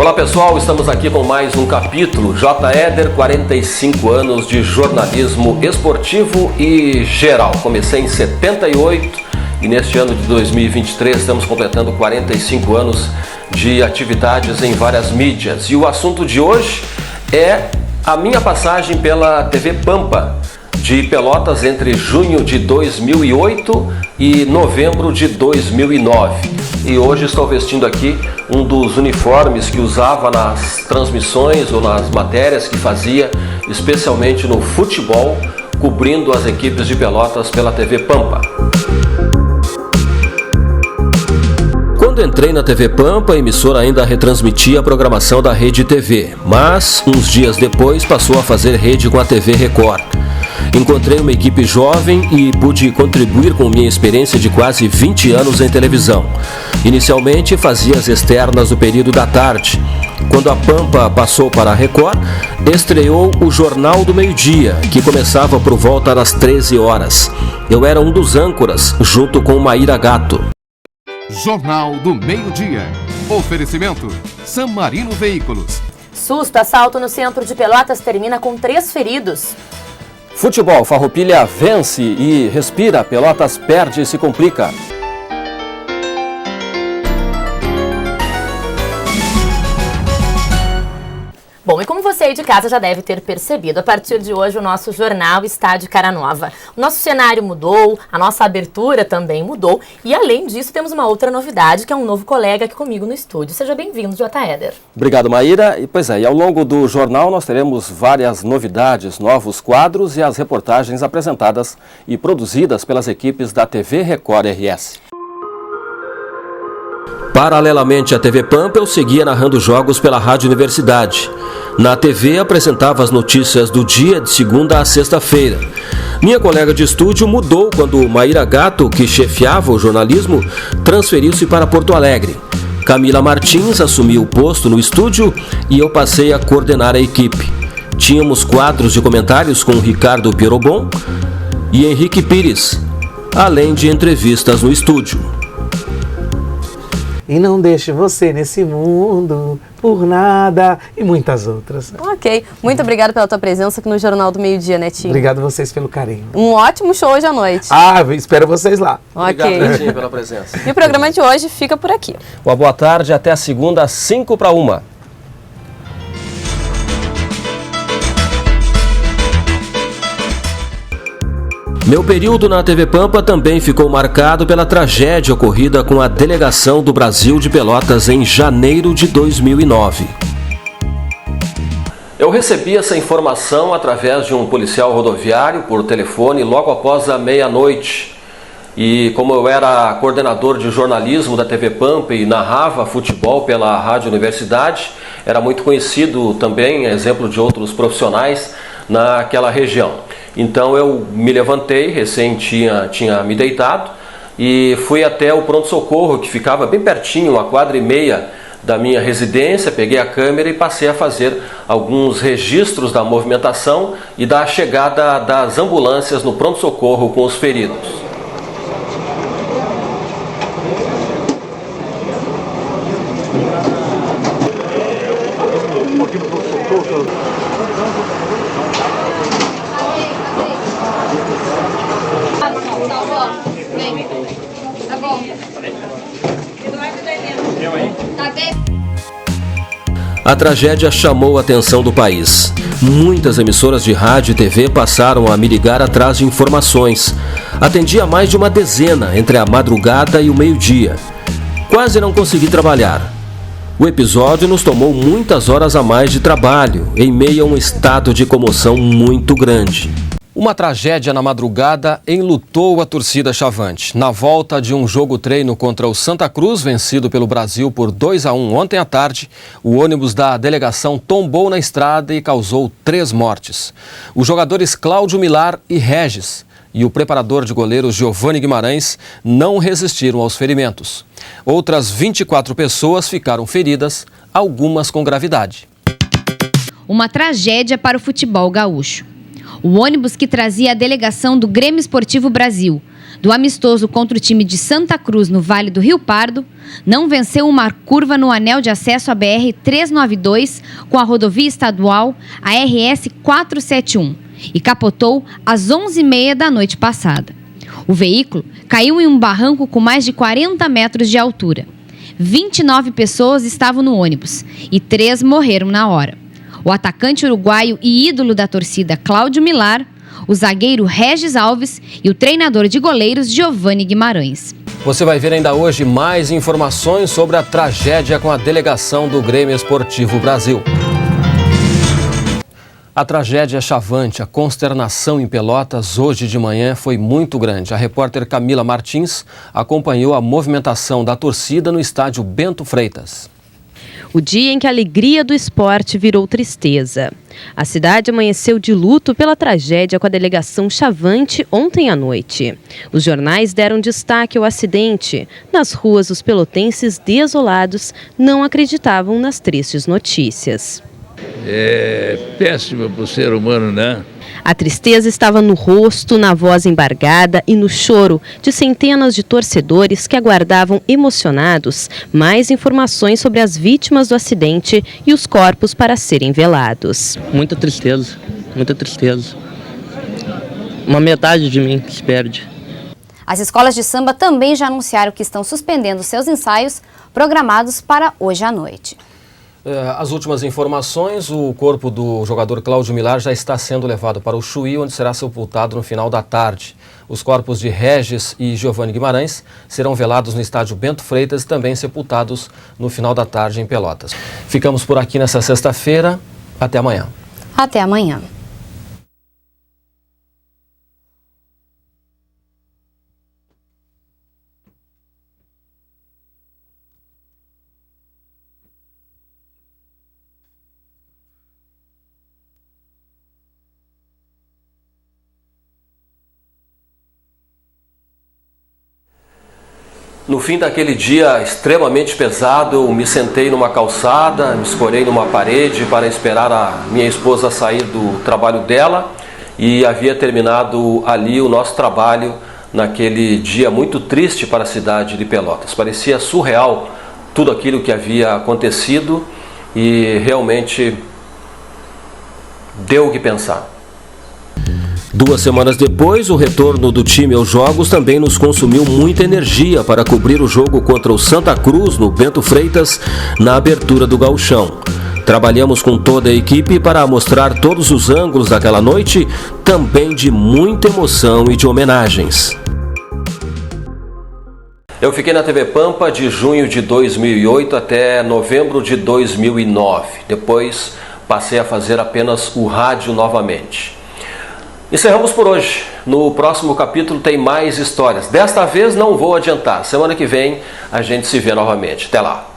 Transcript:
Olá pessoal, estamos aqui com mais um capítulo. J. Éder, 45 anos de jornalismo esportivo e geral. Comecei em 78 e neste ano de 2023 estamos completando 45 anos de atividades em várias mídias. E o assunto de hoje é a minha passagem pela TV Pampa de Pelotas entre junho de 2008 e novembro de 2009. E hoje estou vestindo aqui um dos uniformes que usava nas transmissões ou nas matérias que fazia, especialmente no futebol, cobrindo as equipes de Pelotas pela TV Pampa. Quando entrei na TV Pampa, a emissora ainda retransmitia a programação da Rede TV, mas uns dias depois passou a fazer rede com a TV Record. Encontrei uma equipe jovem e pude contribuir com minha experiência de quase 20 anos em televisão. Inicialmente fazia as externas do período da tarde. Quando a Pampa passou para a Record, estreou o Jornal do Meio-Dia, que começava por volta das 13 horas. Eu era um dos âncoras, junto com Maíra Gato. Jornal do Meio-Dia. Oferecimento: San Marino Veículos. Susto, assalto no centro de Pelotas termina com 3 feridos. Futebol, Farroupilha vence e respira, Pelotas perde e se complica. Bom, e como você aí de casa já deve ter percebido, a partir de hoje o nosso jornal está de cara nova. O nosso cenário mudou, a nossa abertura também mudou e além disso temos uma outra novidade, que é um novo colega aqui comigo no estúdio. Seja bem-vindo, J. Éder. Obrigado, Maíra. E pois é, e ao longo do jornal nós teremos várias novidades, novos quadros e as reportagens apresentadas e produzidas pelas equipes da TV Record RS. Paralelamente à TV Pampa, eu seguia narrando jogos pela Rádio Universidade. Na TV, apresentava as notícias do dia de segunda a sexta-feira. Minha colega de estúdio mudou quando Maíra Gato, que chefiava o jornalismo, transferiu-se para Porto Alegre. Camila Martins assumiu o posto no estúdio e eu passei a coordenar a equipe. Tínhamos quadros de comentários com Ricardo Pierobon e Henrique Pires, além de entrevistas no estúdio. E não deixe você nesse mundo por nada e muitas outras. Ok, muito obrigada pela tua presença aqui no Jornal do Meio-Dia, Netinho. Obrigado a vocês pelo carinho. Um ótimo show hoje à noite. Espero vocês lá. Ok. Obrigado, Netinho, pela presença. E o programa de hoje fica por aqui. Uma boa tarde, até a segunda, às 5:50. Meu período na TV Pampa também ficou marcado pela tragédia ocorrida com a delegação do Brasil de Pelotas em janeiro de 2009. Eu recebi essa informação através de um policial rodoviário por telefone logo após a meia-noite. E como eu era coordenador de jornalismo da TV Pampa e narrava futebol pela Rádio Universidade, era muito conhecido também, exemplo de outros profissionais naquela região. Então eu me levantei, recém tinha me deitado e fui até o pronto-socorro que ficava bem pertinho, 1,5 quadra da minha residência, peguei a câmera e passei a fazer alguns registros da movimentação e da chegada das ambulâncias no pronto-socorro com os feridos. A tragédia chamou a atenção do país. Muitas emissoras de rádio e TV passaram a me ligar atrás de informações. Atendi a mais de uma dezena entre a madrugada e o meio-dia. Quase não consegui trabalhar. O episódio nos tomou muitas horas a mais de trabalho, em meio a um estado de comoção muito grande. Uma tragédia na madrugada enlutou a torcida chavante. Na volta de um jogo-treino contra o Santa Cruz, vencido pelo Brasil por 2-1 ontem à tarde, o ônibus da delegação tombou na estrada e causou 3 mortes. Os jogadores Cláudio Milar e Regis e o preparador de goleiros Giovanni Guimarães não resistiram aos ferimentos. Outras 24 pessoas ficaram feridas, algumas com gravidade. Uma tragédia para o futebol gaúcho. O ônibus que trazia a delegação do Grêmio Esportivo Brasil do amistoso contra o time de Santa Cruz no Vale do Rio Pardo, não venceu uma curva no anel de acesso à BR-392 com a rodovia estadual, a RS 471, e capotou às 11h30 da noite passada. O veículo caiu em um barranco com mais de 40 metros de altura. 29 pessoas estavam no ônibus e 3 morreram na hora. O atacante uruguaio e ídolo da torcida Cláudio Milar, o zagueiro Regis Alves e o treinador de goleiros Giovani Guimarães. Você vai ver ainda hoje mais informações sobre a tragédia com a delegação do Grêmio Esportivo Brasil. A tragédia é chavante, a consternação em Pelotas hoje de manhã foi muito grande. A repórter Camila Martins acompanhou a movimentação da torcida no estádio Bento Freitas. O dia em que a alegria do esporte virou tristeza. A cidade amanheceu de luto pela tragédia com a delegação Chavante ontem à noite. Os jornais deram destaque ao acidente. Nas ruas, os pelotenses desolados não acreditavam nas tristes notícias. É péssimo para o ser humano, né? A tristeza estava no rosto, na voz embargada e no choro de centenas de torcedores que aguardavam emocionados mais informações sobre as vítimas do acidente e os corpos para serem velados. Muita tristeza, muita tristeza. Uma metade de mim que se perde. As escolas de samba também já anunciaram que estão suspendendo seus ensaios programados para hoje à noite. As últimas informações, o corpo do jogador Cláudio Milar já está sendo levado para o Chuí, onde será sepultado no final da tarde. Os corpos de Regis e Giovani Guimarães serão velados no estádio Bento Freitas e também sepultados no final da tarde em Pelotas. Ficamos por aqui nessa sexta-feira. Até amanhã. Até amanhã. No fim daquele dia extremamente pesado, eu me sentei numa calçada, me escorei numa parede para esperar a minha esposa sair do trabalho dela e havia terminado ali o nosso trabalho naquele dia muito triste para a cidade de Pelotas. Parecia surreal tudo aquilo que havia acontecido e realmente deu o que pensar. 2 semanas depois, o retorno do time aos jogos também nos consumiu muita energia para cobrir o jogo contra o Santa Cruz, no Bento Freitas, na abertura do Gauchão. Trabalhamos com toda a equipe para mostrar todos os ângulos daquela noite, também de muita emoção e de homenagens. Eu fiquei na TV Pampa de junho de 2008 até novembro de 2009. Depois, passei a fazer apenas o rádio novamente. Encerramos por hoje. No próximo capítulo tem mais histórias. Desta vez não vou adiantar. Semana que vem a gente se vê novamente. Até lá.